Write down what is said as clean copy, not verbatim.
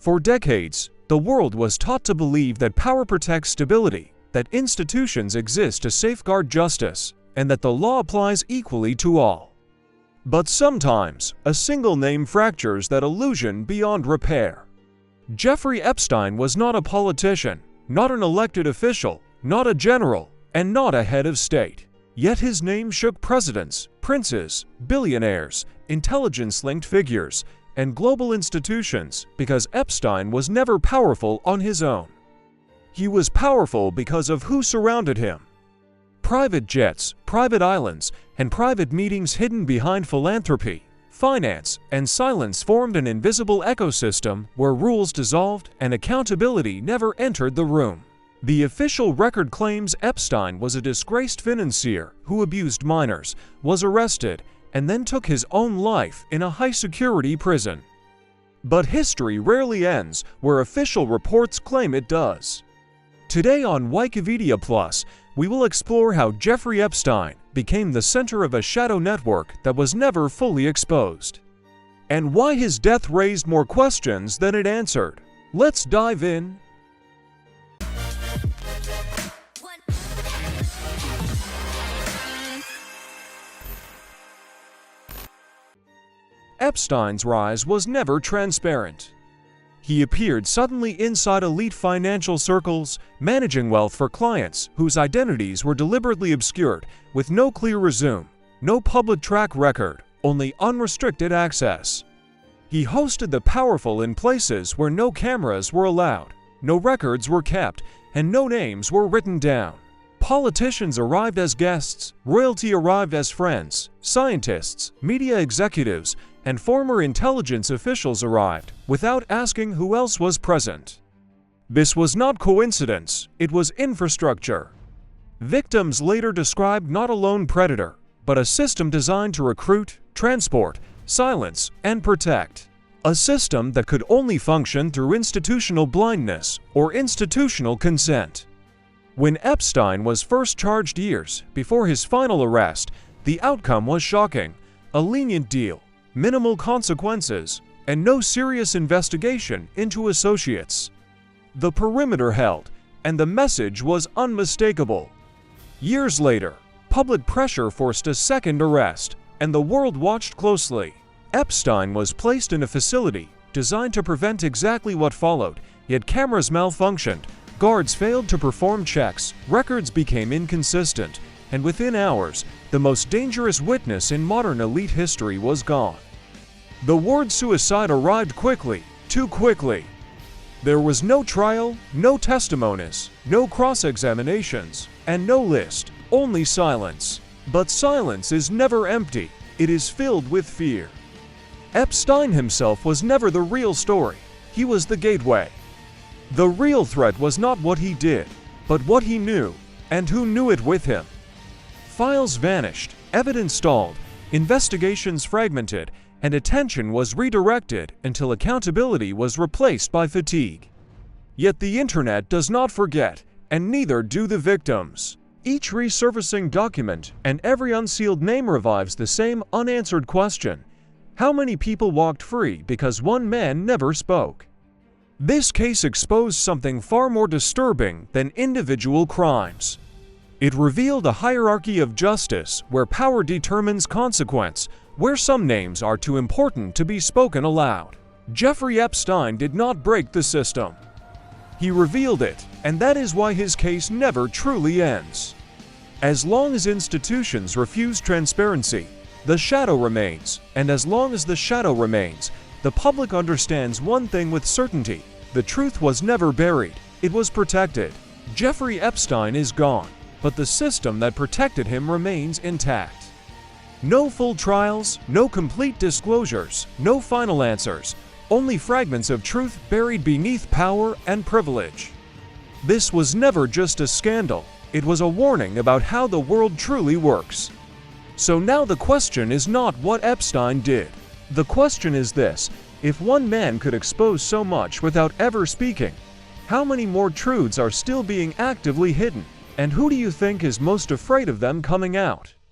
For decades, the world was taught to believe that power protects stability, that institutions exist to safeguard justice, and that the law applies equally to all. But sometimes, a single name fractures that illusion beyond repair. Jeffrey Epstein was not a politician, not an elected official, not a general, and not a head of state. Yet his name shook presidents, princes, billionaires, intelligence-linked figures, and global institutions because Epstein was never powerful on his own. He was powerful because of who surrounded him. Private jets, private islands, and private meetings hidden behind philanthropy, finance, and silence formed an invisible ecosystem where rules dissolved and accountability never entered the room. The official record claims Epstein was a disgraced financier who abused minors, was arrested, and then took his own life in a high-security prison. But history rarely ends where official reports claim it does. Today on Wikivedia Plus, we will explore how Jeffrey Epstein became the center of a shadow network that was never fully exposed, and why his death raised more questions than it answered. Let's dive in. Epstein's rise was never transparent. He appeared suddenly inside elite financial circles, managing wealth for clients whose identities were deliberately obscured, with no clear resume, no public track record, only unrestricted access. He hosted the powerful in places where no cameras were allowed, no records were kept, and no names were written down. Politicians arrived as guests, royalty arrived as friends, scientists, media executives, and former intelligence officials arrived without asking who else was present. This was not coincidence, it was infrastructure. Victims later described not a lone predator, but a system designed to recruit, transport, silence, and protect. A system that could only function through institutional blindness or institutional consent. When Epstein was first charged years before his final arrest, the outcome was shocking: a lenient deal, minimal consequences, and no serious investigation into associates. The perimeter held, and the message was unmistakable. Years later, public pressure forced a second arrest, and the world watched closely. Epstein was placed in a facility designed to prevent exactly what followed, yet cameras malfunctioned, guards failed to perform checks, records became inconsistent, and within hours, the most dangerous witness in modern elite history was gone. The word suicide arrived quickly, too quickly. There was no trial, no testimonies, no cross-examinations, and no list, only silence. But silence is never empty, it is filled with fear. Epstein himself was never the real story, he was the gateway. The real threat was not what he did, but what he knew, and who knew it with him. Files vanished, evidence stalled, investigations fragmented, and attention was redirected until accountability was replaced by fatigue. Yet the internet does not forget, and neither do the victims. Each resurfacing document and every unsealed name revives the same unanswered question: how many people walked free because one man never spoke? This case exposed something far more disturbing than individual crimes. It revealed a hierarchy of justice where power determines consequence, where some names are too important to be spoken aloud. Jeffrey Epstein did not break the system. He revealed it, and that is why his case never truly ends. As long as institutions refuse transparency, the shadow remains, and as long as the shadow remains, the public understands one thing with certainty: the truth was never buried, it was protected. Jeffrey Epstein is gone, but the system that protected him remains intact. No full trials, no complete disclosures, no final answers, only fragments of truth buried beneath power and privilege. This was never just a scandal, it was a warning about how the world truly works. So now the question is not what Epstein did. The question is this: if one man could expose so much without ever speaking, how many more truths are still being actively hidden? And who do you think is most afraid of them coming out?